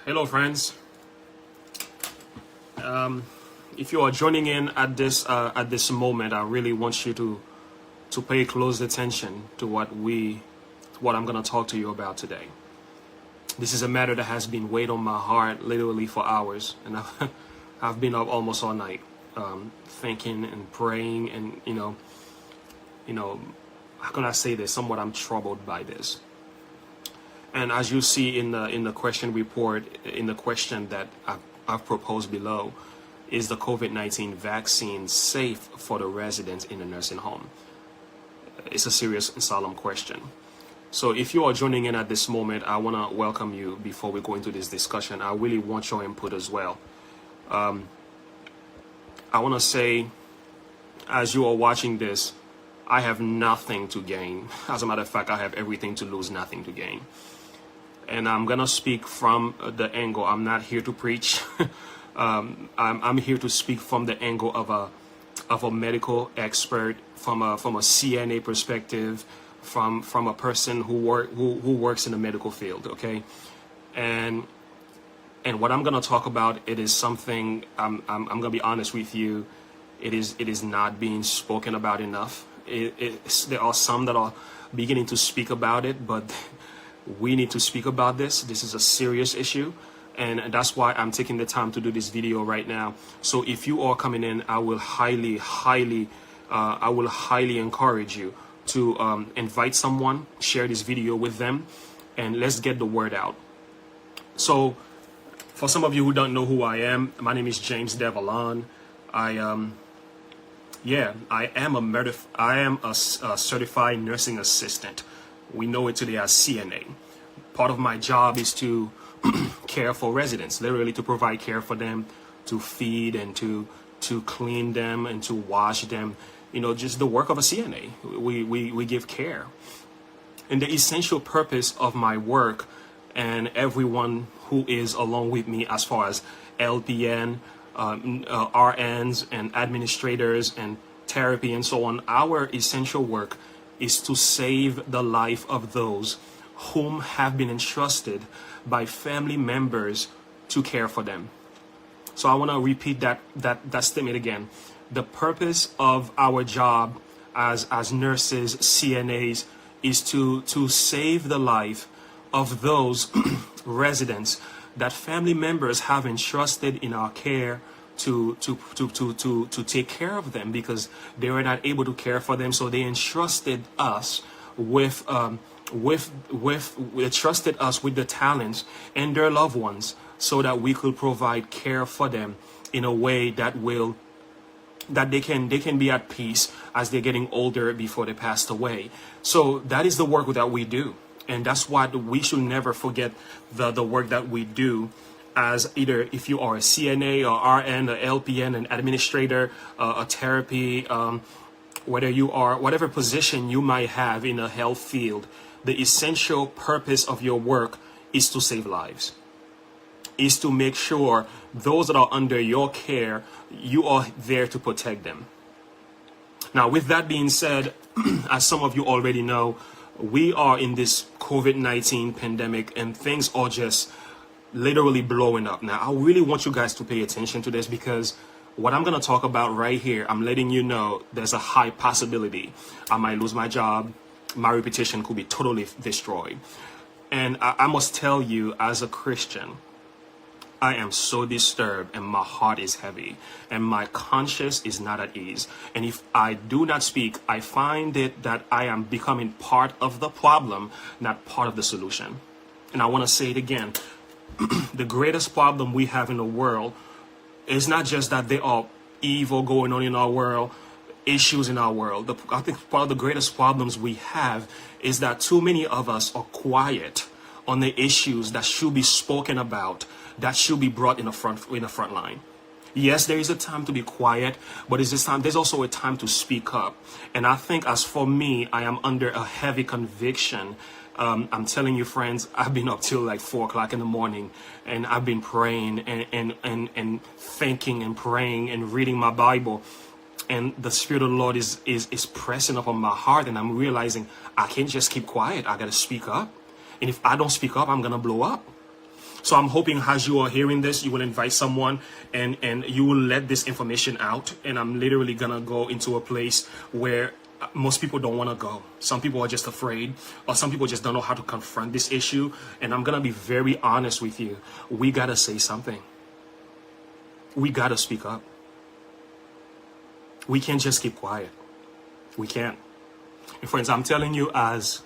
Hello, friends. If you are joining in at this moment, I really want you to pay close attention to what I'm going to talk to you about today. This is a matter that has been weighed on my heart literally for hours, and I've been up almost all night, thinking and praying, and how can I say this? Somewhat, I'm troubled by this. And as you see in the question report, in the question that I've proposed below, is the COVID-19 vaccine safe for the residents in a nursing home? It's a serious and solemn question. So if you are joining in at this moment, I want to welcome you before we go into this discussion. I really want your input as well. I want to say, as you are watching this, I have nothing to gain. As a matter of fact, I have everything to lose, nothing to gain. And I'm going to speak from the angle. I'm not here to preach. I'm here to speak from the angle of a medical expert, from a CNA perspective, from a person who works in the medical field, okay? And what I'm going to talk about, it is something, I'm going to be honest with you, it is not being spoken about enough. There are some that are beginning to speak about it, but we need to speak about this. This is a serious issue, and that's why I'm taking the time to do this video right now. So if you are coming in, I will highly encourage you to invite someone, share this video with them, and let's get the word out. So for some of you who don't know who I am, my name is James Devalon. I am a certified nursing assistant. We know it today as CNA. Part of my job is to care for residents, literally to provide care for them, to feed and to clean them and to wash them. Just the work of a CNA. We give care. And the essential purpose of my work, and everyone who is along with me as far as LPN, RNs and administrators and therapy and so on, our essential work is to save the life of those whom have been entrusted by family members to care for them. So I want to repeat that statement again. The purpose of our job as nurses, CNAs, is to save the life of those residents that family members have entrusted in our care to take care of them, because they were not able to care for them. So they entrusted us with the talents and their loved ones, so that we could provide care for them in a way that they can be at peace as they're getting older before they passed away. So that is the work that we do, and that's why we should never forget the work that we do. As either if you are a CNA or RN, an LPN, an administrator, a therapy, whether you are, whatever position you might have in a health field, the essential purpose of your work is to save lives, is to make sure those that are under your care, you are there to protect them. Now, with that being said, as some of you already know, we are in this COVID-19 pandemic, and things are just literally blowing up. Now, I really want you guys to pay attention to this, because what I'm going to talk about right here, I'm letting you know there's a high possibility I might lose my job. My reputation could be totally destroyed. And I must tell you, as a Christian, I am so disturbed, and my heart is heavy, and my conscience is not at ease. And if I do not speak, I find it that I am becoming part of the problem, not part of the solution. And I want to say it again. The greatest problem we have in the world is not just that there are evil going on in our world, issues in our world. I think part of the greatest problems we have is that too many of us are quiet on the issues that should be spoken about, that should be brought in the front line. Yes, there is a time to be quiet, but there's also a time to speak up. And I think, as for me, I am under a heavy conviction. I'm telling you, friends, I've been up till like 4 o'clock in the morning, and I've been praying and thinking and praying and reading my Bible. And the Spirit of the Lord is pressing up on my heart, and I'm realizing I can't just keep quiet. I got to speak up. And if I don't speak up, I'm going to blow up. So I'm hoping as you are hearing this, you will invite someone and you will let this information out. And I'm literally gonna go into a place where most people don't want to go. Some people are just afraid, or some people just don't know how to confront this issue. And I'm gonna be very honest with you. We gotta say something. We gotta speak up. We can't just keep quiet. We can't. And friends, I'm telling you as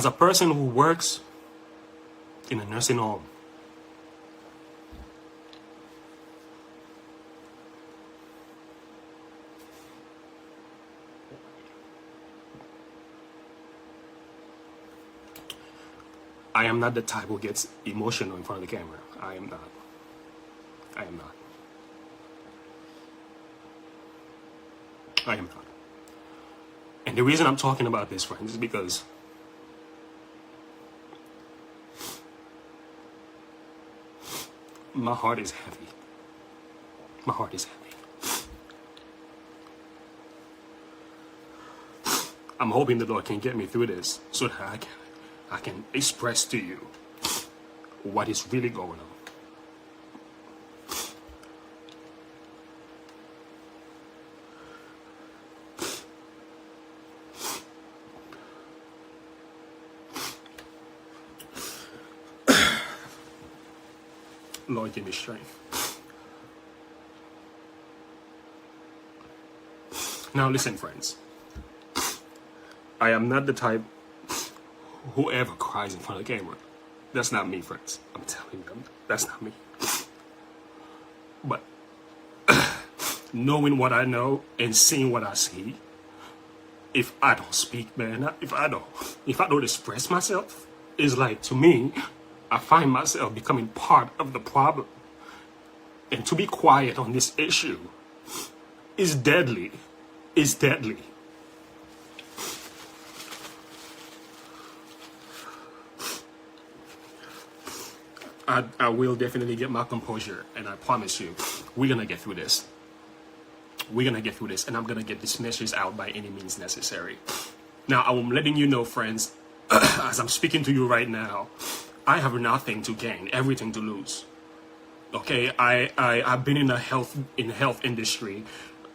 a person who works in a nursing home. I am not the type who gets emotional in front of the camera. I am not. I am not. I am not. And the reason I'm talking about this, friends, is because my heart is heavy. My heart is heavy. I'm hoping the Lord can get me through this so that I can express to you what is really going on. Lord, give me strength. Now listen, friends. I am not the type who ever cries in front of the camera. That's not me, friends. I'm telling them, that's not me. But knowing what I know and seeing what I see, if I don't speak, man, if I don't express myself, it's like, to me, I find myself becoming part of the problem. And to be quiet on this issue is deadly. It's deadly. I will definitely get my composure, and I promise you, we're gonna get through this. We're gonna get through this, and I'm gonna get this message out by any means necessary. Now, I'm letting you know, friends, as I'm speaking to you right now, I have nothing to gain, everything to lose. Okay, I've been in the health industry,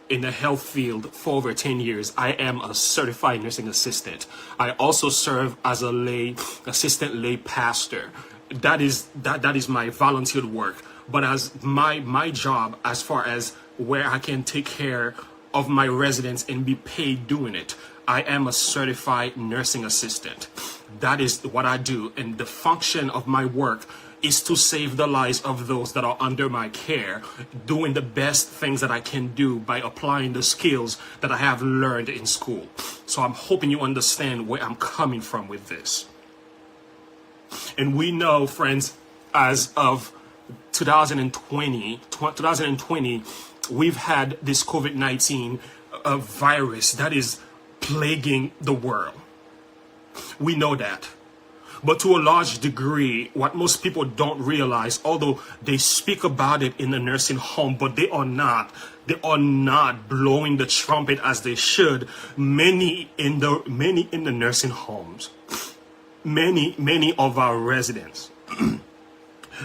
in the health field for over 10 years. I am a certified nursing assistant. I also serve as a assistant lay pastor. That is my volunteered work. But as my job, as far as where I can take care of my residents and be paid doing it, I am a certified nursing assistant. That is what I do. And the function of my work is to save the lives of those that are under my care, doing the best things that I can do by applying the skills that I have learned in school. So I'm hoping you understand where I'm coming from with this. And we know, friends, as of 2020, we've had this COVID-19 virus that is plaguing the world. We know that. But to a large degree, what most people don't realize, although they speak about it in the nursing home, but they are not blowing the trumpet as they should. Many in the nursing homes, many of our residents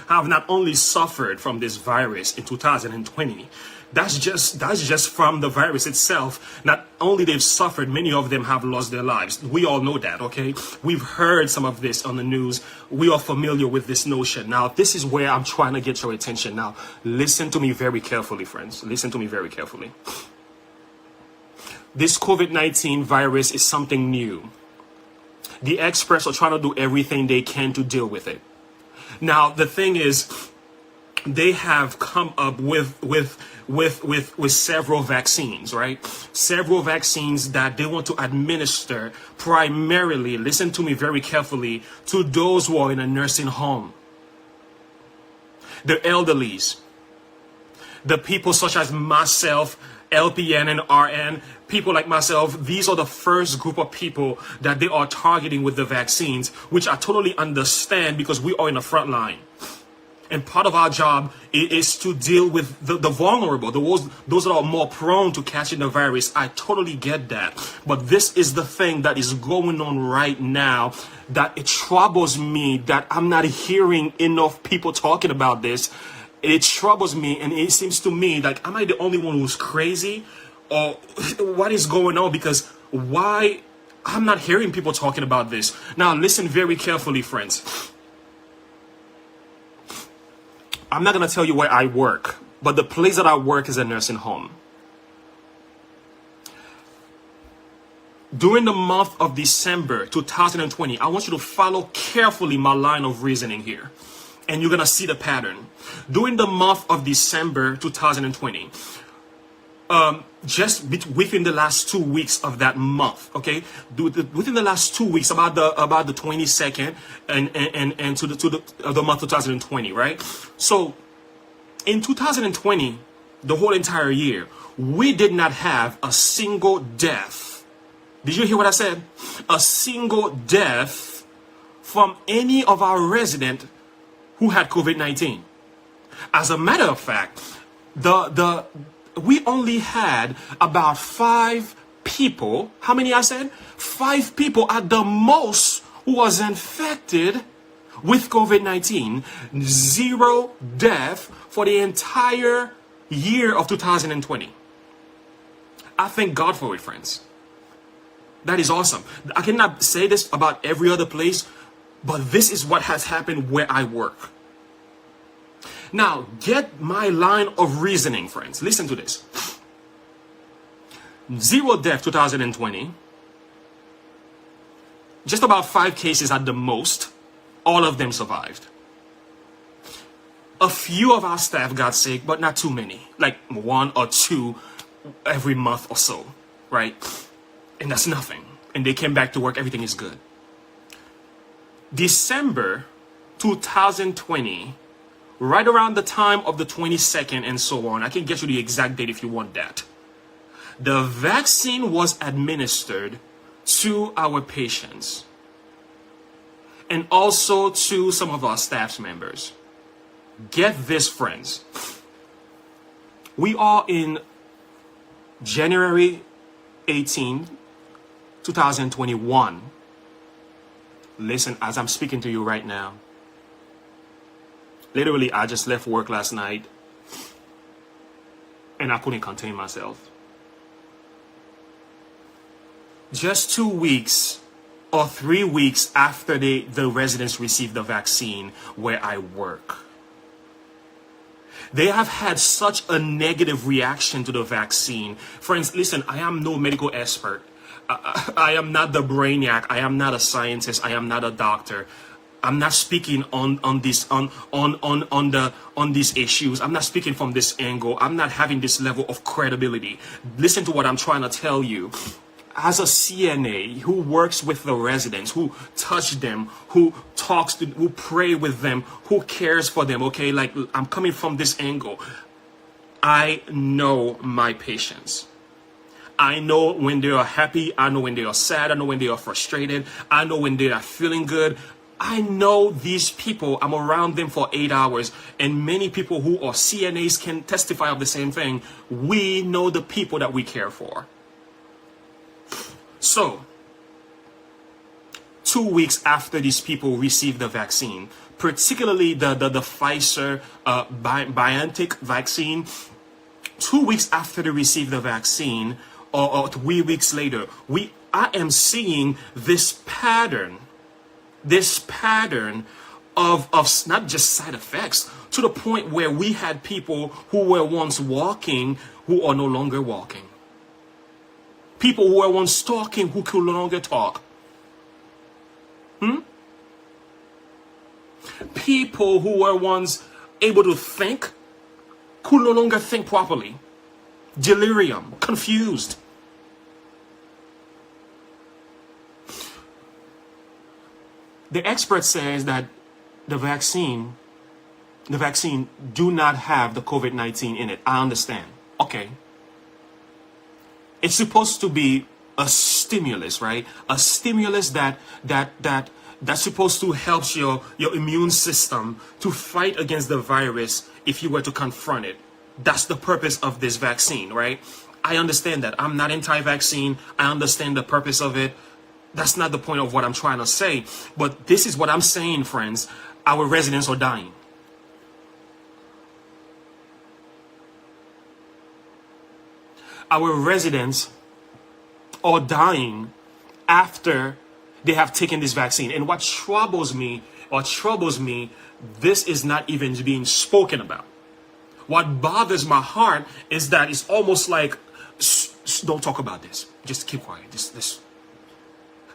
have not only suffered from this virus in 2020. That's just from the virus itself. Not only they've suffered, many of them have lost their lives. We all know that, okay? We've heard some of this on the news. We are familiar with this notion. Now, this is where I'm trying to get your attention. Now, listen to me very carefully, friends. Listen to me very carefully. This COVID-19 virus is something new. The experts are trying to do everything they can to deal with it. Now, the thing is, they have come up with several vaccines, right? Several vaccines that they want to administer primarily, listen to me very carefully, to those who are in a nursing home. The elderlies, the people such as myself, LPN and RN, people like myself, these are the first group of people that they are targeting with the vaccines, which I totally understand because we are in the front line. And part of our job is to deal with the vulnerable, those that are more prone to catching the virus. I totally get that. But this is the thing that is going on right now, that it troubles me that I'm not hearing enough people talking about this. It troubles me, and it seems to me like, am I the only one who's crazy? Or what is going on? Because why I'm not hearing people talking about this? Now listen very carefully, friends. I'm not going to tell you where I work, but the place that I work is a nursing home. During the month of December 2020, I want you to follow carefully my line of reasoning here, and you're going to see the pattern. During the month of December 2020, within the last 2 weeks of that month, okay, within the last 2 weeks, about the 22nd and to the month 2020, right? So in 2020, the whole entire year, we did not have a single death. Did you hear what I said? A single death from any of our residents who had COVID-19. As a matter of fact, we only had about 5 people. How many I said? 5 people at the most who was infected with COVID-19. 0 death for the entire year of 2020. I thank God for it, friends. That is awesome. I cannot say this about every other place, but this is what has happened where I work. Now, get my line of reasoning, friends. Listen to this. 0 death 2020. Just about 5 cases at the most. All of them survived. A few of our staff got sick, but not too many. Like 1 or 2 every month or so, right? And that's nothing. And they came back to work. Everything is good. December 2020, right around the time of the 22nd and so on. I can get you the exact date if you want that. The vaccine was administered to our patients and also to some of our staff members. Get this, friends. We are in January 18, 2021. Listen, as I'm speaking to you right now. Literally, I just left work last night and I couldn't contain myself. Just 2 weeks or 3 weeks after the residents received the vaccine where I work, they have had such a negative reaction to the vaccine. Friends, listen, I am no medical expert. I am not the brainiac. I am not a scientist. I am not a doctor. I'm not speaking on these issues. I'm not speaking from this angle. I'm not having this level of credibility. Listen to what I'm trying to tell you. As a CNA who works with the residents, who touch them, who talks to, who pray with them, who cares for them, okay? Like, I'm coming from this angle. I know my patients. I know when they are happy. I know when they are sad. I know when they are frustrated. I know when they are feeling good. I know these people. I'm around them for 8 hours, and many people who are CNAs can testify of the same thing. We know the people that we care for. So, 2 weeks after these people received the vaccine, particularly the Pfizer BioNTech vaccine, 2 weeks after they received the vaccine, or 3 weeks later, I am seeing this pattern of not just side effects, to the point where we had people who were once walking who are no longer walking. People who were once talking who could no longer talk. People who were once able to think could no longer think properly. Delirium, confused. The expert says that the vaccine do not have the COVID-19 in it. I understand. Okay. It's supposed to be a stimulus, right? A stimulus that that's supposed to help your immune system to fight against the virus if you were to confront it. That's the purpose of this vaccine, right? I understand that. I'm not anti-vaccine. I understand the purpose of it. That's not the point of what I'm trying to say. But this is what I'm saying, friends. Our residents are dying. Our residents are dying after they have taken this vaccine. And what troubles me, this is not even being spoken about. What bothers my heart is that it's almost like, don't talk about this. Just keep quiet.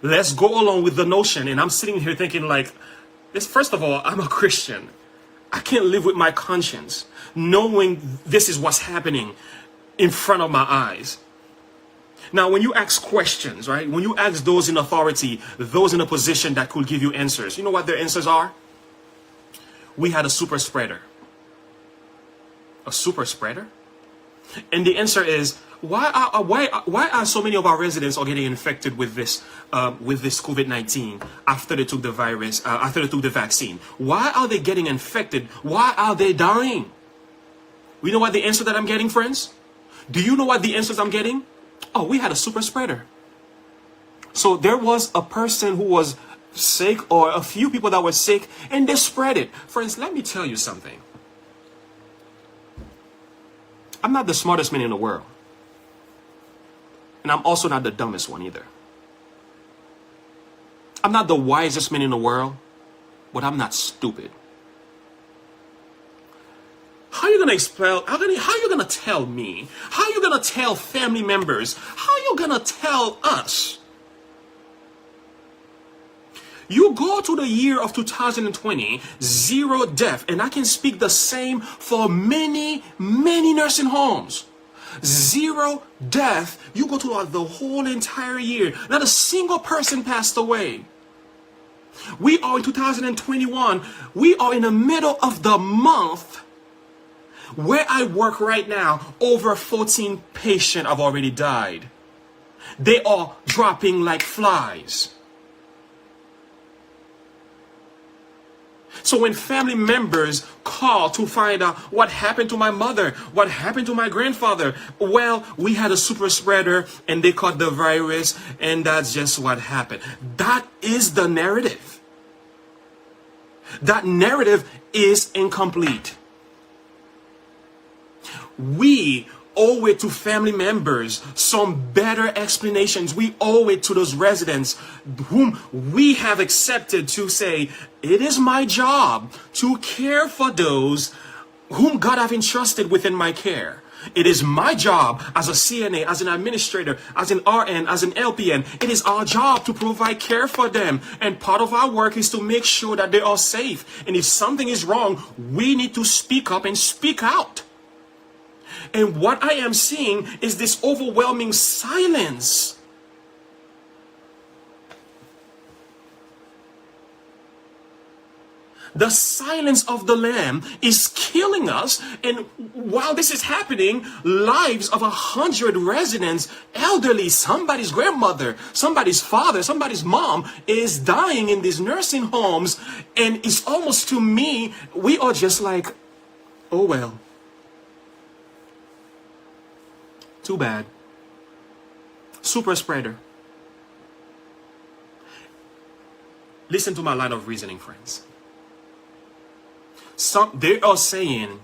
Let's go along with the notion. And I'm sitting here thinking like, this. First of all, I'm a Christian. I can't live with my conscience knowing this is what's happening in front of my eyes. Now, when you ask questions, right? When you ask those in authority, those in a position that could give you answers, you know what their answers are? We had a super spreader. A super spreader? And the answer is, why are so many of our residents are getting infected with this COVID-19 after they took the virus, after they took the vaccine? Why are they getting infected? Why are they dying? You know what the answer that I'm getting, friends? Do you know what the answers I'm getting? Oh, we had a super spreader. So there was a person who was sick, or a few people that were sick, and they spread it. Friends, let me tell you something. I'm not the smartest man in the world. And I'm also not the dumbest one either. I'm not the wisest man in the world, but I'm not stupid. How are you going to expel? How are you going to tell me? How are you going to tell family members? How are you going to tell us? You go to the year of 2020, 0 death, and I can speak the same for many, many nursing homes. 0 death. You go to the whole entire year. Not a single person passed away. We are in 2021. We are in the middle of the month. Where I work right now, over 14 patients have already died. They are dropping like flies. So when family members call to find out what happened to my mother, what happened to my grandfather, well, we had a super spreader and they caught the virus, and that's just what happened. That is the narrative. That narrative is incomplete. We owe it to family members some better explanations. We owe it to those residents whom we have accepted to say, it is my job to care for those whom God have entrusted within my care. It is my job as a CNA, as an administrator, as an RN, as an LPN. It is our job to provide care for them. And part of our work is to make sure that they are safe. And if something is wrong, we need to speak up and speak out. And what I am seeing is this overwhelming silence. The silence of the Lamb is killing us. And while this is happening, lives of 100 residents, elderly, somebody's grandmother, somebody's father, somebody's mom is dying in these nursing homes. And it's almost, to me, we are just like, oh well. Too bad. Super spreader. Listen to my line of reasoning, friends. They are saying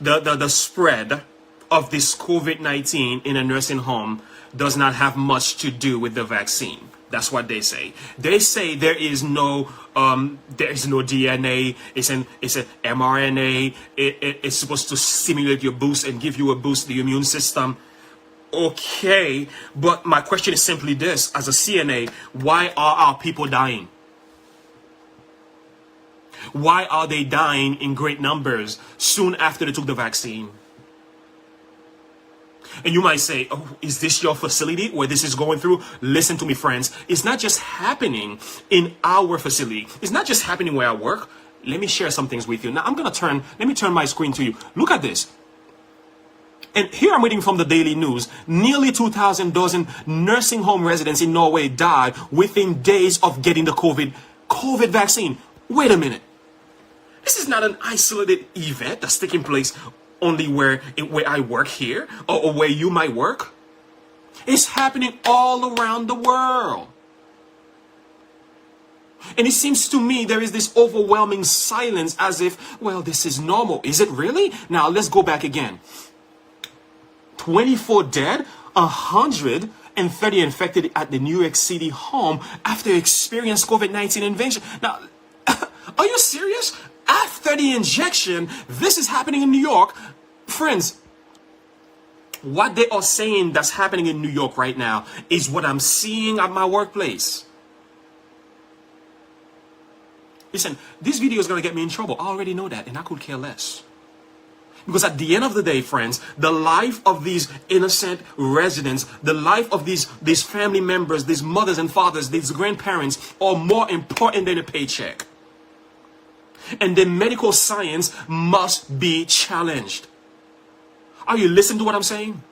the spread of this COVID-19 in a nursing home does not have much to do with the vaccine. That's what they say. They say there is no DNA. It's an mRNA. It's supposed to stimulate your boost and give you a boost to the immune system. Okay, but my question is simply this: as a CNA, why are our people dying? Why are they dying in great numbers soon after they took the vaccine? And you might say, oh, is this your facility where this is going through? Listen to me, friends. It's not just happening in our facility. It's not just happening where I work. Let me share some things with you. Now, let me turn my screen to you. Look at this. And here I'm reading from the Daily News. Nearly 2,000 dozen nursing home residents in Norway died within days of getting the COVID vaccine. Wait a minute. This is not an isolated event that's taking place only where I work here or where you might work. It's happening all around the world. And it seems to me there is this overwhelming silence as if, well, this is normal. Is it really? Now, let's go back again. 24 dead, 130 infected at the New York City home after experiencing COVID-19 invasion. Now, are you serious? After the injection, this is happening in New York. Friends, what they are saying that's happening in New York right now is what I'm seeing at my workplace. Listen, this video is going to get me in trouble. I already know that, and I could care less. Because at the end of the day, friends, the life of these innocent residents, the life of these family members, these mothers and fathers, these grandparents are more important than a paycheck. And the medical science must be challenged. Are you listening to what I'm saying?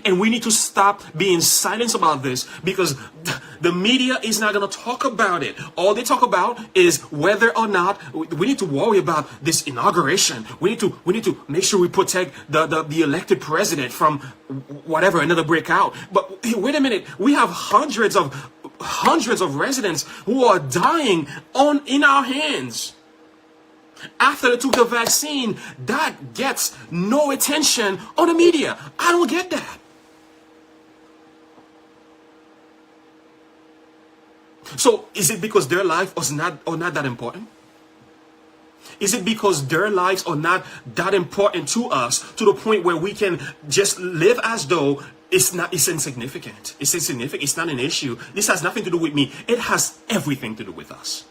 And we need to stop being silent about this, because the media is not going to talk about it. All they talk about is whether or not we need to worry about this inauguration. We need to make sure we protect the elected president from whatever, another breakout. But wait a minute, we have hundreds of residents who are dying in our hands. After they took the vaccine, that gets no attention on the media. I don't get that. So is it because their life was not that important? Is it because their lives are not that important to us to the point where we can just live as though it's insignificant? It's insignificant. It's not an issue. This has nothing to do with me. It has everything to do with us.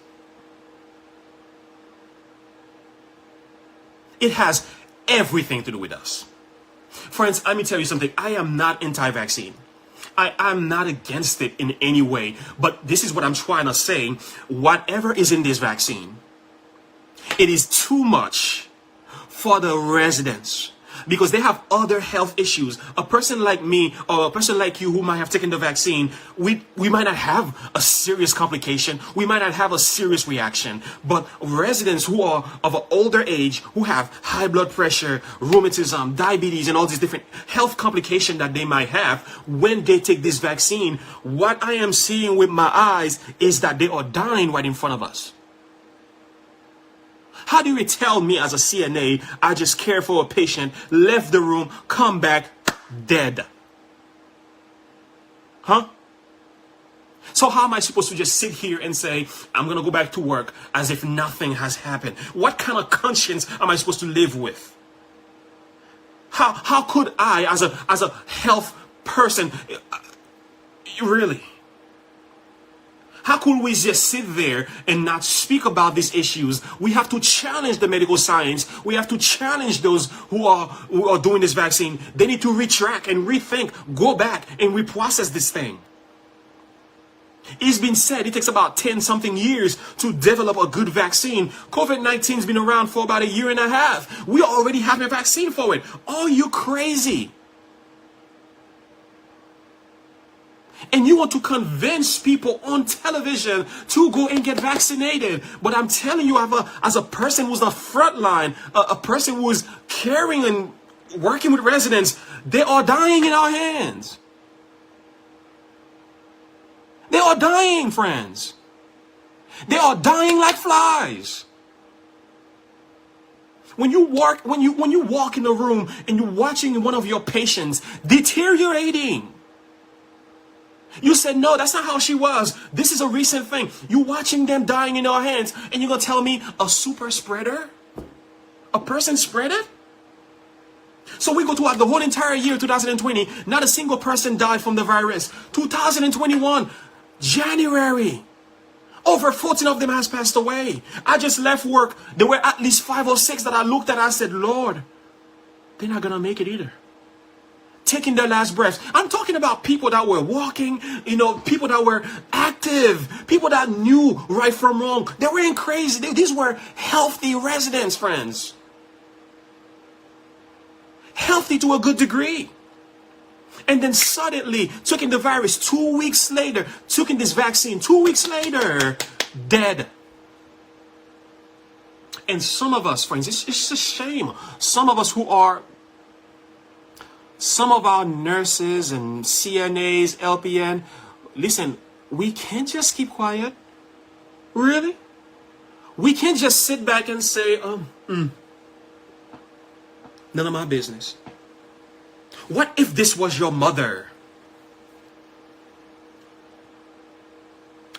It has everything to do with us. Friends, let me tell you something. I am not anti-vaccine. I'm not against it in any way. But this is what I'm trying to say. Whatever is in this vaccine, it is too much for the residents, because they have other health issues. A person like me or a person like you who might have taken the vaccine, we might not have a serious complication. We might not have a serious reaction. But residents who are of an older age, who have high blood pressure, rheumatism, diabetes, and all these different health complications that they might have when they take this vaccine, what I am seeing with my eyes is that they are dying right in front of us. How do you tell me as a CNA, I just care for a patient, left the room, come back, dead? Huh? So how am I supposed to just sit here and say, I'm going to go back to work as if nothing has happened? What kind of conscience am I supposed to live with? How could I, as a health person, really? How could we just sit there and not speak about these issues? We have to challenge the medical science. We have to challenge those who are doing this vaccine. They need to retract and rethink, go back and reprocess this thing. It's been said it takes about 10-something years to develop a good vaccine. COVID-19 has been around for about 1.5 years. We already have a vaccine for it. Are you crazy? And you want to convince people on television to go and get vaccinated. But I'm telling you, as a person who's on the front line, a person who is caring and working with residents, they are dying in our hands. They are dying, friends. They are dying like flies. When you walk in the room and you're watching one of your patients deteriorating, you said, no, that's not how she was. This is a recent thing. You're watching them dying in our hands, and you're going to tell me a super spreader? A person spread it? So we go throughout the whole entire year, 2020, not a single person died from the virus. 2021, January, over 14 of them has passed away. I just left work. There were at least 5 or 6 that I looked at and I said, Lord, they're not going to make it either. Taking their last breaths. I'm talking about people that were walking, people that were active, people that knew right from wrong. They weren't crazy. These were healthy residents, friends. healthy to a good degree. And then suddenly taking the virus 2 weeks later, taking this vaccine 2 weeks later, dead. And some of us, friends, it's a shame. Some of us some of our nurses and CNAs, LPN, listen, we can't just keep quiet. Really? We can't just sit back and say, none of my business. What if this was your mother?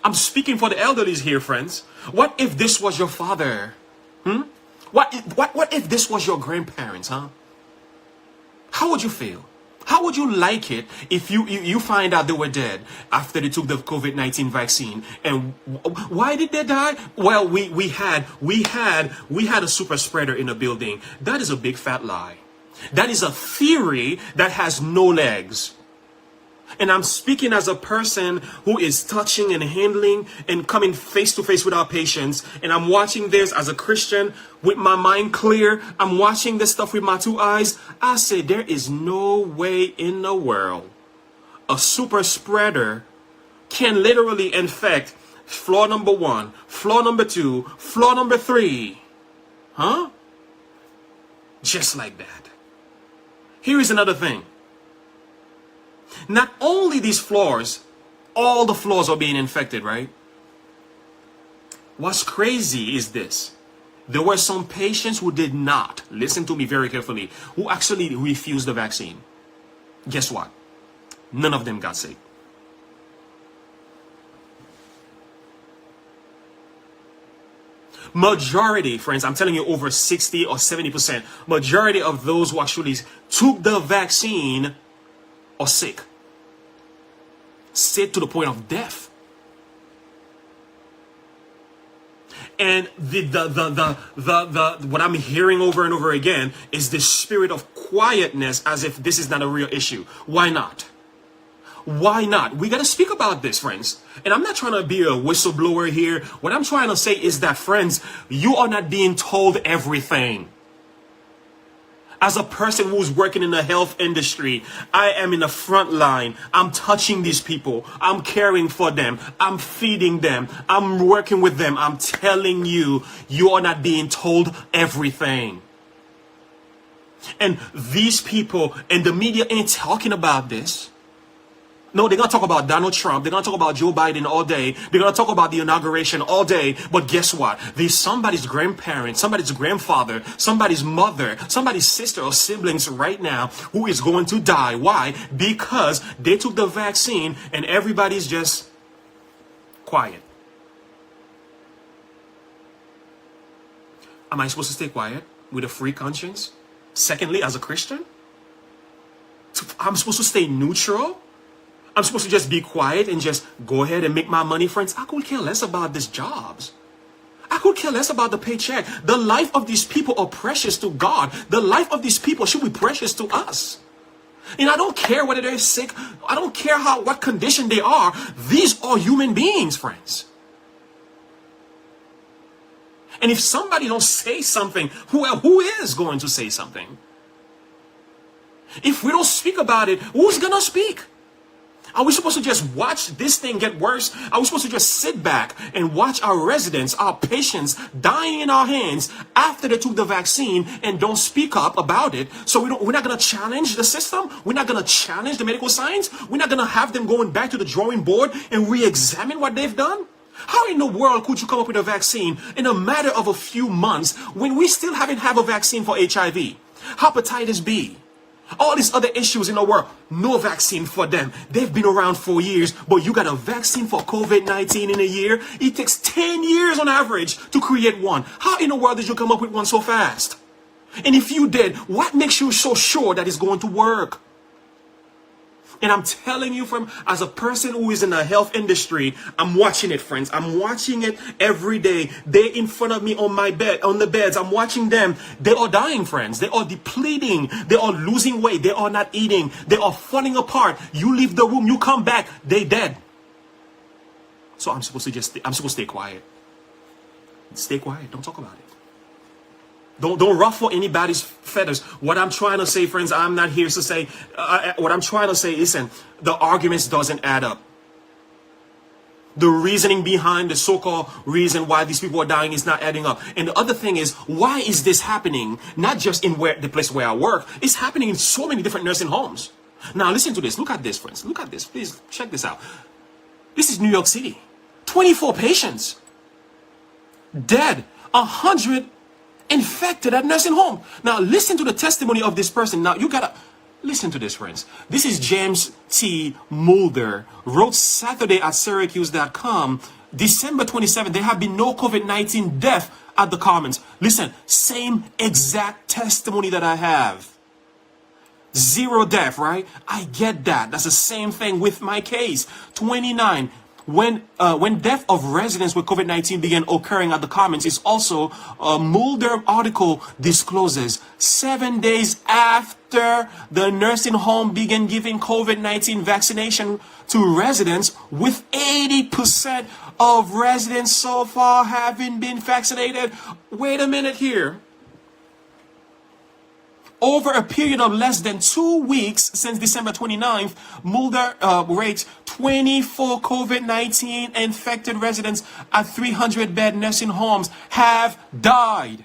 I'm speaking for the elderlies here, friends. What if this was your father? What if this was your grandparents, huh? How would you feel? How would you like it if you find out they were dead after they took the COVID-19 vaccine? And why did they die? Well, we had a super spreader in the building. That is a big fat lie. That is a theory that has no legs. And I'm speaking as a person who is touching and handling and coming face to face with our patients. And I'm watching this as a Christian with my mind clear. I'm watching this stuff with my 2 eyes. I say there is no way in the world a super spreader can literally infect floor number 1, floor number 2, floor number 3. Huh? Just like that. Here is another thing. Not only these floors, all the floors are being infected, right? What's crazy is this. There were some patients who did not, listen to me very carefully, who actually refused the vaccine. Guess what? None of them got sick. Majority, friends, I'm telling you, over 60 or 70%, majority of those who actually took the vaccine are sick. Sick to the point of death. And what I'm hearing over and over again is this spirit of quietness as if this is not a real issue. Why not? Why not? We got to speak about this, friends. And I'm not trying to be a whistleblower here. What I'm trying to say is that, friends, you are not being told everything. As a person who's working in the health industry, I am in the front line. I'm touching these people. I'm caring for them. I'm feeding them. I'm working with them. I'm telling you, you are not being told everything. And these people and the media ain't talking about this. No, they're going to talk about Donald Trump. They're going to talk about Joe Biden all day. They're going to talk about the inauguration all day. But guess what? There's somebody's grandparent, somebody's grandfather, somebody's mother, somebody's sister or siblings right now who is going to die. Why? Because they took the vaccine and everybody's just quiet. Am I supposed to stay quiet with a free conscience? Secondly, as a Christian, I'm supposed to stay neutral? I'm supposed to just be quiet and just go ahead and make my money, friends? I could care less about these jobs. I could care less about the paycheck. The life of these people are precious to God. The life of these people should be precious to us. And I don't care whether they're sick. I don't care what condition they are. These are human beings, friends. And if somebody don't say something, who is going to say something? If we don't speak about it, who's going to speak? Are we supposed to just watch this thing get worse? Are we supposed to just sit back and watch our residents, our patients dying in our hands after they took the vaccine and don't speak up about it? So we're not going to challenge the system. We're not going to challenge the medical science. We're not going to have them going back to the drawing board and re-examine what they've done. How in the world could you come up with a vaccine in a matter of a few months when we still haven't have a vaccine for HIV, hepatitis B? All these other issues in the world, no vaccine for them. They've been around for years, but you got a vaccine for COVID-19 in a year? It takes 10 years on average to create one. How in the world did you come up with one so fast? And if you did, what makes you so sure that it's going to work? And I'm telling you, as a person who is in the health industry, I'm watching it, friends. I'm watching it every day. They're in front of me on my bed, on the beds. I'm watching them. They are dying, friends. They are depleting. They are losing weight. They are not eating. They are falling apart. You leave the room, you come back, they dead. So I'm supposed to stay quiet. Stay quiet. Don't talk about it. Don't ruffle anybody's feathers. What I'm trying to say, friends, I'm not here to say, what I'm trying to say, listen, the arguments doesn't add up. The reasoning behind the so-called reason why these people are dying is not adding up. And the other thing is, why is this happening? Not just in the place where I work. It's happening in so many different nursing homes. Now listen to this. Look at this, friends. Look at this. Please check this out. This is New York City. 24 patients dead. 100 infected at nursing home. Now listen to the testimony of this person. Now you gotta listen to this, friends. This is James T. Mulder, wrote Saturday at Syracuse.com, December 27th. There have been no COVID-19 death at the Commons. Listen, same exact testimony that I have. 0 death, right? I get that. That's the same thing with my case. 29. When death of residents with COVID-19 began occurring at the Commons, is also a Mulder article discloses 7 days after the nursing home began giving COVID-19 vaccination to residents, with 80% of residents so far having been vaccinated. Wait a minute here. Over a period of less than 2 weeks since December 29th, Mulder rates 24 COVID-19 infected residents at 300-bed nursing homes have died.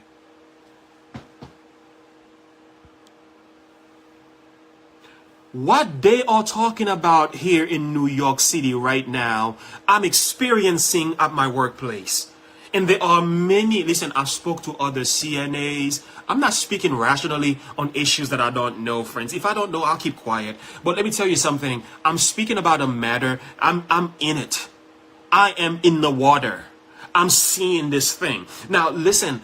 What they are talking about here in New York City right now, I'm experiencing at my workplace. And there are many, listen, I've spoke to other CNAs. I'm not speaking rationally on issues that I don't know, friends. If I don't know, I'll keep quiet. But let me tell you something. I'm speaking about a matter. I'm in it. I am in the water. I'm seeing this thing. Now, listen,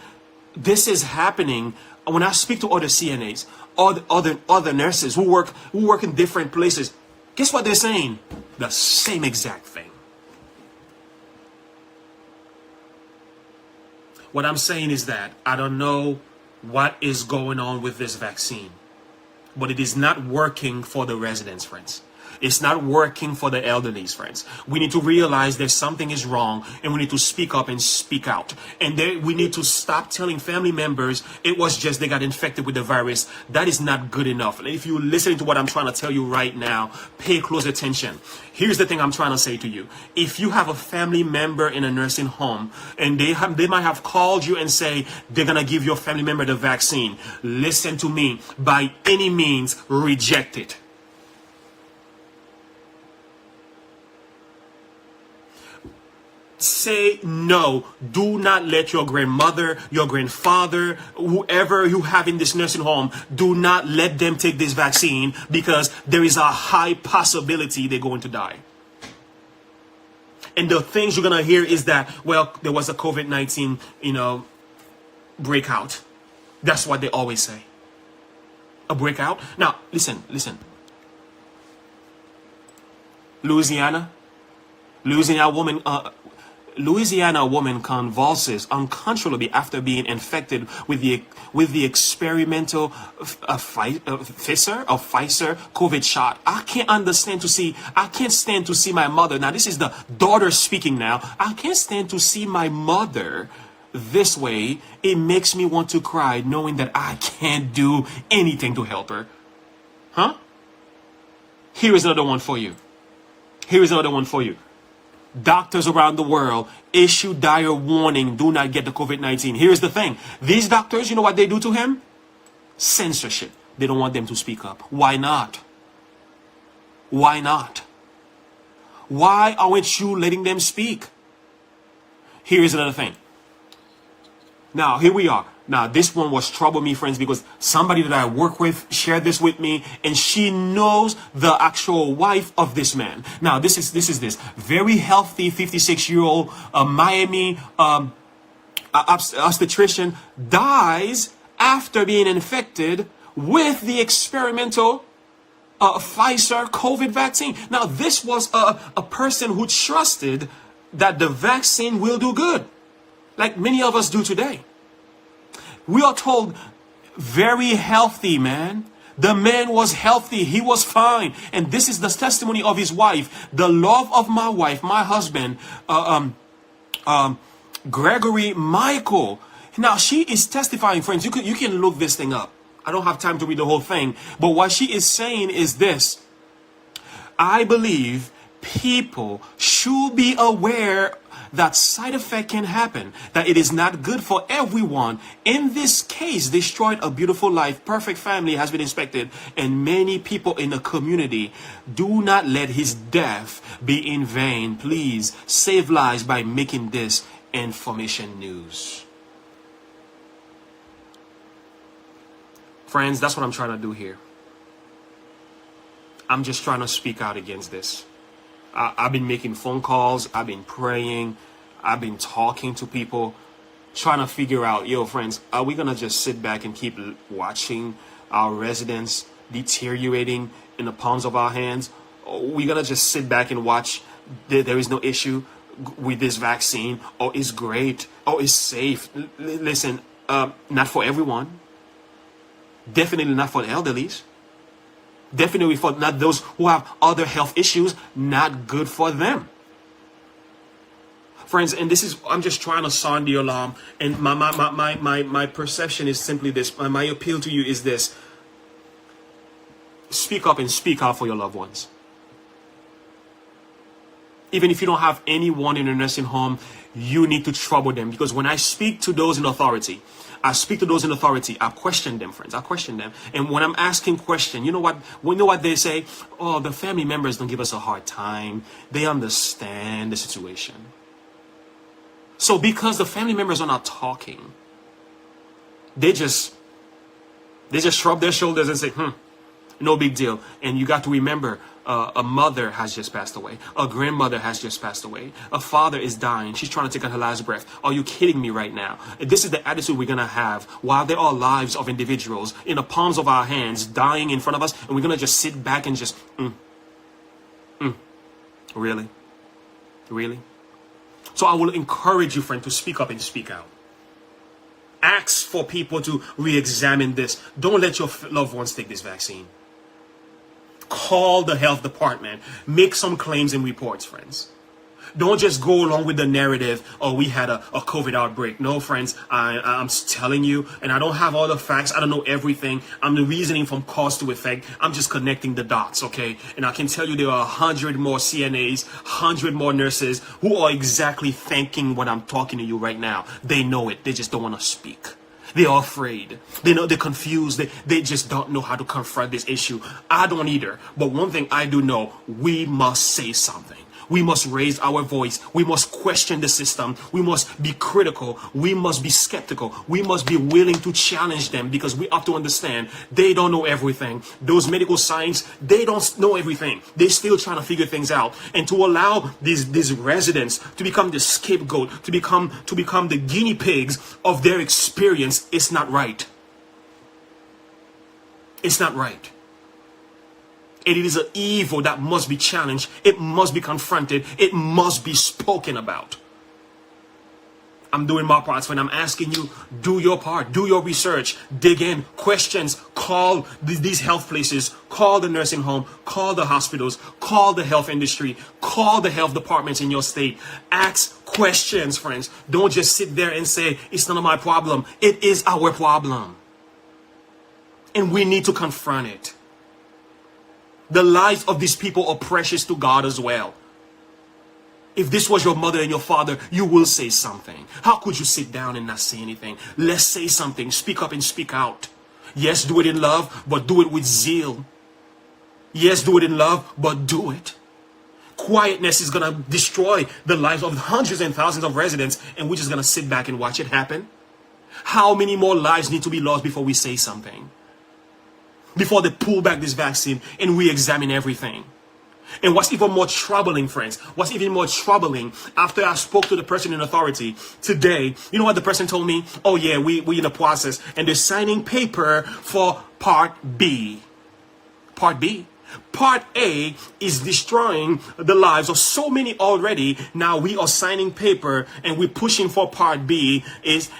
this is happening when I speak to other CNAs, other nurses who work in different places. Guess what they're saying? The same exact thing. What I'm saying is that I don't know what is going on with this vaccine, but it is not working for the residents, friends. It's not working for the elderly, friends. We need to realize that something is wrong, and we need to speak up and speak out. And then we need to stop telling family members it was just they got infected with the virus. That is not good enough. If you're listening to what I'm trying to tell you right now, pay close attention. Here's the thing I'm trying to say to you. If you have a family member in a nursing home and they might have called you and say they're going to give your family member the vaccine, listen to me. By any means, reject it. Say no. Do not let your grandmother, your grandfather, whoever you have in this nursing home, do not let them take this vaccine, because there is a high possibility they're going to die. And the things you're going to hear is that, well, there was a COVID-19, breakout. That's what they always say. A breakout. Now, listen. Louisiana woman convulses uncontrollably after being infected with the experimental Pfizer COVID shot. I can't stand to see my mother. Now this is the daughter speaking now. I can't stand to see my mother this way. It makes me want to cry, knowing that I can't do anything to help her. Huh? Here is another one for you. Doctors around the world issue dire warning, do not get the COVID-19. Here's the thing. These doctors, you know what they do to him? Censorship. They don't want them to speak up. Why not? Why aren't you letting them speak? Here's another thing. Now, here we are. Now, this one was trouble me, friends, because somebody that I work with shared this with me, and she knows the actual wife of this man. Now, this is very healthy 56-year-old Miami obstetrician dies after being infected with the experimental Pfizer COVID vaccine. Now, this was a person who trusted that the vaccine will do good, like many of us do today. We are told very healthy, man. The man was healthy. He was fine. And this is the testimony of his wife. The love of my wife, my husband, Gregory Michael. Now she is testifying, friends. You can look this thing up. I don't have time to read the whole thing, but what she is saying is this: I believe people should be aware that side effect can happen, that it is not good for everyone. In this case, destroyed a beautiful life, perfect family has been inspected, and many people in the community. Do not let his death be in vain. Please save lives by making this information news. Friends, that's what I'm trying to do here. I'm just trying to speak out against this. I've been making phone calls. I've been praying. I've been talking to people, trying to figure out, yo, friends, are we going to just sit back and keep watching our residents deteriorating in the palms of our hands? Or are we going to just sit back and watch there is no issue with this vaccine, or it's great, or it's safe? Listen, not for everyone. Definitely not for the elderlies. Definitely for not those who have other health issues. Not good for them. Friends, and this is, I'm just trying to sound the alarm. And my perception is simply this. My appeal to you is this: speak up and speak out for your loved ones. Even if you don't have anyone in a nursing home, you need to trouble them. Because when I speak to those in authority, I question them, friends. I question them. And when I'm asking questions, you know what they say? Oh, the family members don't give us a hard time. They understand the situation. So because the family members are not talking, they just shrug their shoulders and say, no big deal. And you got to remember, a mother has just passed away. A grandmother has just passed away. A father is dying. She's trying to take her last breath. Are you kidding me right now? This is the attitude we're going to have while there are lives of individuals in the palms of our hands dying in front of us, and we're going to just sit back and just, Really? Really? So I will encourage you, friend, to speak up and speak out. Ask for people to re-examine this. Don't let your loved ones take this vaccine. Call the health department. Make some claims and reports, friends. Don't just go along with the narrative, oh, we had a COVID outbreak. No, friends, I'm telling you, and I don't have all the facts. I don't know everything. I'm reasoning from cause to effect. I'm just connecting the dots, okay? And I can tell you there are 100 more CNAs, 100 more nurses who are exactly thinking what I'm talking to you right now. They know it. They just don't want to speak. They are afraid. They know they're confused. They just don't know how to confront this issue. I don't either. But one thing I do know, we must say something. We must raise our voice. We must question the system. We must be critical. We must be skeptical. We must be willing to challenge them, because we have to understand they don't know everything. Those medical science, they don't know everything. They're still trying to figure things out. And to allow these residents to become the scapegoat, to become the guinea pigs of their experience, it's not right. It's not right. It is an evil that must be challenged. It must be confronted. It must be spoken about. I'm doing my part, friend. I'm asking you, do your part. Do your research. Dig in. Questions. Call these health places. Call the nursing home. Call the hospitals. Call the health industry. Call the health departments in your state. Ask questions, friends. Don't just sit there and say, it's none of my problem. It is our problem. And we need to confront it. The lives of these people are precious to God as well. If this was your mother and your father, you will say something. How could you sit down and not say anything? Let's say something. Speak up and speak out. Yes, do it in love, but do it with zeal. Yes, do it in love, but do it. Quietness is going to destroy the lives of hundreds and thousands of residents, and we're just going to sit back and watch it happen. How many more lives need to be lost before we say something? Before they pull back this vaccine and re-examine everything. And what's even more troubling, friends, what's even more troubling, after I spoke to the person in authority today, you know what the person told me? Oh yeah, we in the process, and they're signing paper for Part B. Part B. Part A is destroying the lives of so many already. Now we are signing paper and we're pushing for Part B.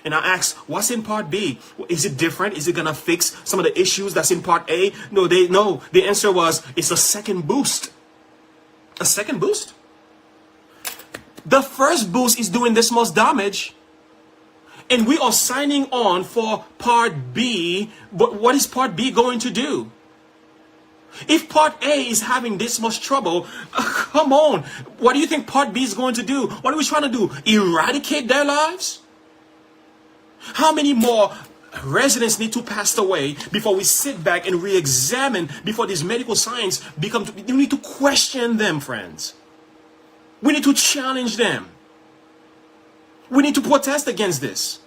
And I asked, what's in Part B? Is it different? Is it going to fix some of the issues that's in Part A? No. The answer was, it's a second boost. A second boost? The first boost is doing this most damage. And we are signing on for Part B, but what is Part B going to do? If Part A is having this much trouble, come on. What do you think Part B is going to do? What are we trying to do? Eradicate their lives? How many more residents need to pass away before we sit back and re-examine, before this medical science becomes, we need to question them, friends. We need to challenge them. We need to protest against this.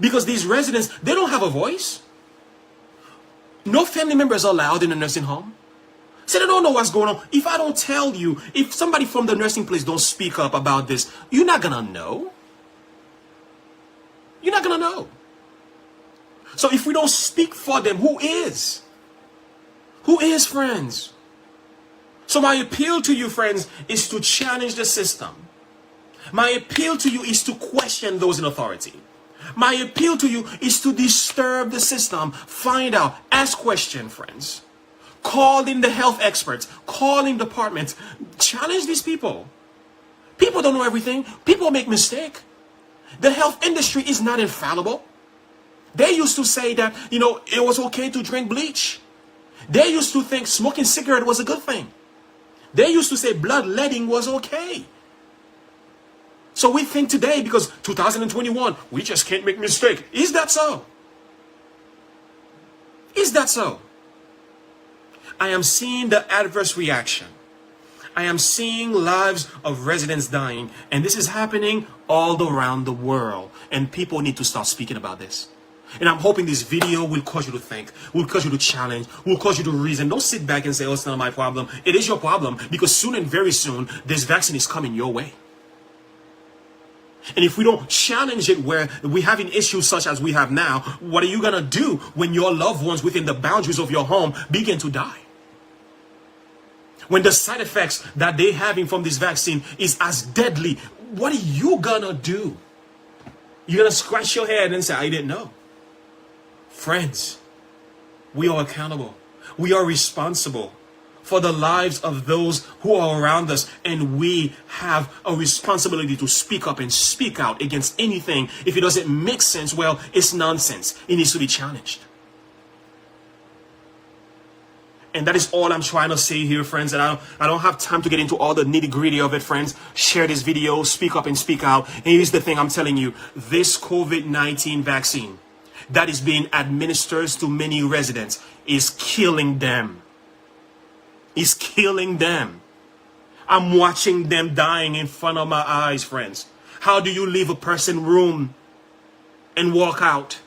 Because these residents, they don't have a voice. No family members are allowed in a nursing home. So they don't know what's going on. If I don't tell you, if somebody from the nursing place don't speak up about this, you're not gonna know. You're not gonna know. So if we don't speak for them, who is? Who is, friends? So my appeal to you, friends, is to challenge the system. My appeal to you is to question those in authority. My appeal to you is to disturb the system. Find out. Ask questions, friends. Call in the health experts. Call in departments. Challenge these people. People don't know everything. People make mistakes. The health industry is not infallible. They used to say that, it was okay to drink bleach. They used to think smoking cigarette was a good thing. They used to say bloodletting was okay. So we think today, because 2021, we just can't make mistake. Is that so? Is that so? I am seeing the adverse reaction. I am seeing lives of residents dying, and this is happening all around the world, and people need to start speaking about this. And I'm hoping this video will cause you to think, will cause you to challenge, will cause you to reason. Don't sit back and say, oh, it's not my problem. It is your problem, because soon and very soon, this vaccine is coming your way. And if we don't challenge it where we're having issues such as we have now, what are you going to do when your loved ones within the boundaries of your home begin to die? When the side effects that they're having from this vaccine is as deadly, what are you going to do? You're going to scratch your head and say, I didn't know. Friends, we are accountable. We are responsible for the lives of those who are around us, and we have a responsibility to speak up and speak out against anything. If it doesn't make sense, well, it's nonsense. It needs to be challenged. And that is all I'm trying to say here, friends. And I don't have time to get into all the nitty-gritty of it, friends. Share this video, speak up and speak out. And here's the thing I'm telling you. This COVID-19 vaccine that is being administered to many residents is killing them. Is killing them. I'm watching them dying in front of my eyes, friends. How do you leave a person room and walk out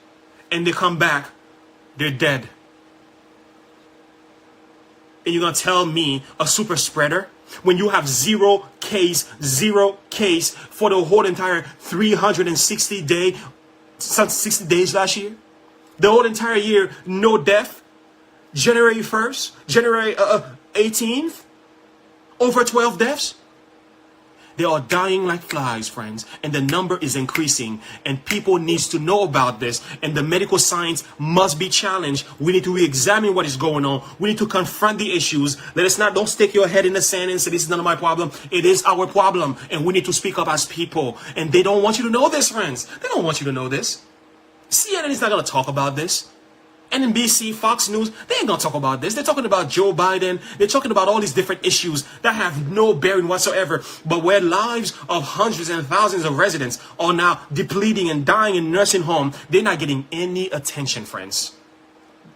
and they come back, they're dead? And you're going to tell me a super spreader when you have zero case for the whole entire 360 days last year? The whole entire year, no death. January 1st, January 18th, over 12 deaths. They are dying like flies, friends, and the number is increasing, and people need to know about this, and the medical science must be challenged. We need to re-examine what is going on. We need to confront the issues. Don't stick your head in the sand and say, this is none of my problem. It is our problem, and we need to speak up as people, and they don't want you to know this, friends. They don't want you to know this. CNN is not going to talk about this. NBC, Fox News, they ain't gonna talk about this. They're talking about Joe Biden. They're talking about all these different issues that have no bearing whatsoever. But where lives of hundreds and thousands of residents are now depleting and dying in nursing home, they're not getting any attention, friends.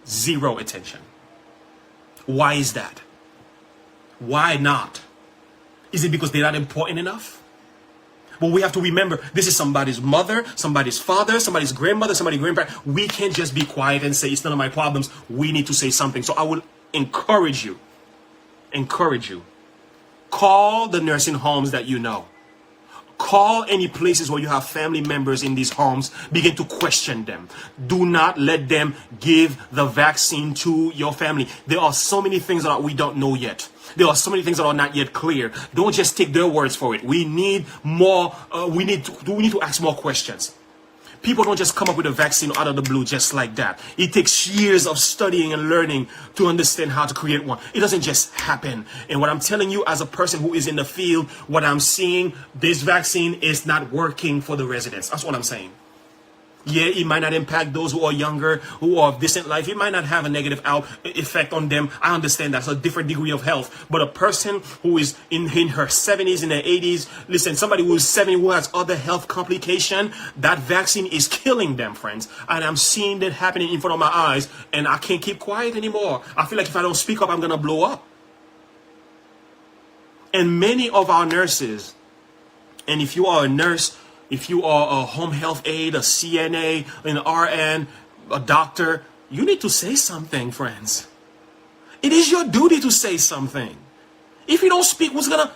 Zero attention. Why is that? Why not? Is it because they're not important enough? But we have to remember, this is somebody's mother, somebody's father, somebody's grandmother, somebody's grandparent. We can't just be quiet and say, it's none of my problems. We need to say something. So I will encourage you. Call the nursing homes that you know. Call any places where you have family members in these homes. Begin to question them. Do not let them give the vaccine to your family. There are so many things that we don't know yet. There are so many things that are not yet clear. Don't just take their words for it. We need more. We need to ask more questions. People don't just come up with a vaccine out of the blue just like that. It takes years of studying and learning to understand how to create one. It doesn't just happen. And what I'm telling you as a person who is in the field, what I'm seeing, this vaccine is not working for the residents. That's what I'm saying. Yeah, it might not impact those who are younger, who are of decent life. It might not have a negative effect on them. I understand that's a different degree of health. But a person who is in her 70s, in her 80s, listen, somebody who is 70 who has other health complication, that vaccine is killing them, friends. And I'm seeing that happening in front of my eyes, and I can't keep quiet anymore. I feel like if I don't speak up, I'm going to blow up. And many of our nurses, and if you are a nurse, if you are a home health aide, a CNA, an RN, a doctor, you need to say something, friends. It is your duty to say something. If you don't speak, what's gonna...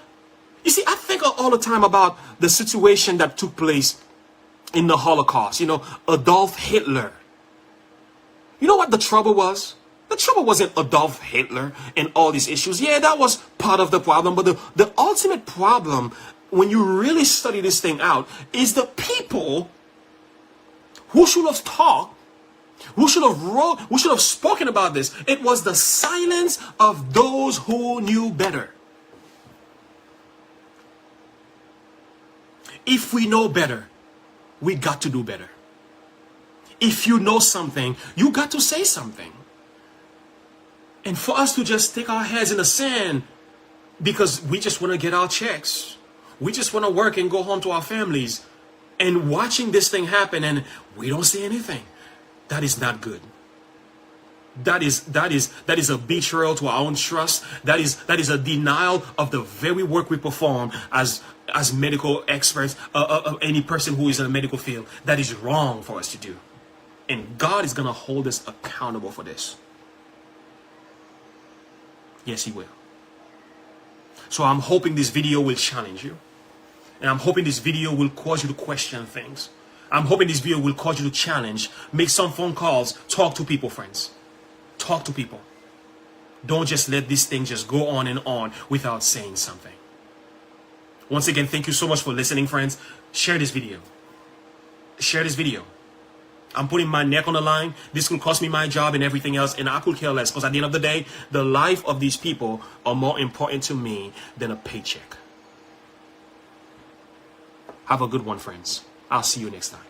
You see, I think all the time about the situation that took place in the Holocaust. You know, Adolf Hitler. You know what the trouble was? The trouble wasn't Adolf Hitler and all these issues. Yeah, that was part of the problem. But the ultimate problem, when you really study this thing out, is the people who should have talked, who should have wrote, who should have spoken about this. It was the silence of those who knew better. If we know better, we got to do better. If you know something, you got to say something. And for us to just stick our heads in the sand because we just want to get our checks, we just want to work and go home to our families, and watching this thing happen and we don't say anything, that is not good. That is a betrayal to our own trust. That is a denial of the very work we perform as medical experts, any person who is in the medical field. That is wrong for us to do. And God is going to hold us accountable for this. Yes, He will. So I'm hoping this video will challenge you. And I'm hoping this video will cause you to question things. I'm hoping this video will cause you to challenge. Make some phone calls. Talk to people, friends. Talk to people. Don't just let this thing just go on without saying something. Once again, thank you so much for listening, friends. Share this video. Share this video. I'm putting my neck on the line. This could cost me my job and everything else, and I could care less, because at the end of the day, the life of these people are more important to me than a paycheck. Have a good one, friends. I'll see you next time.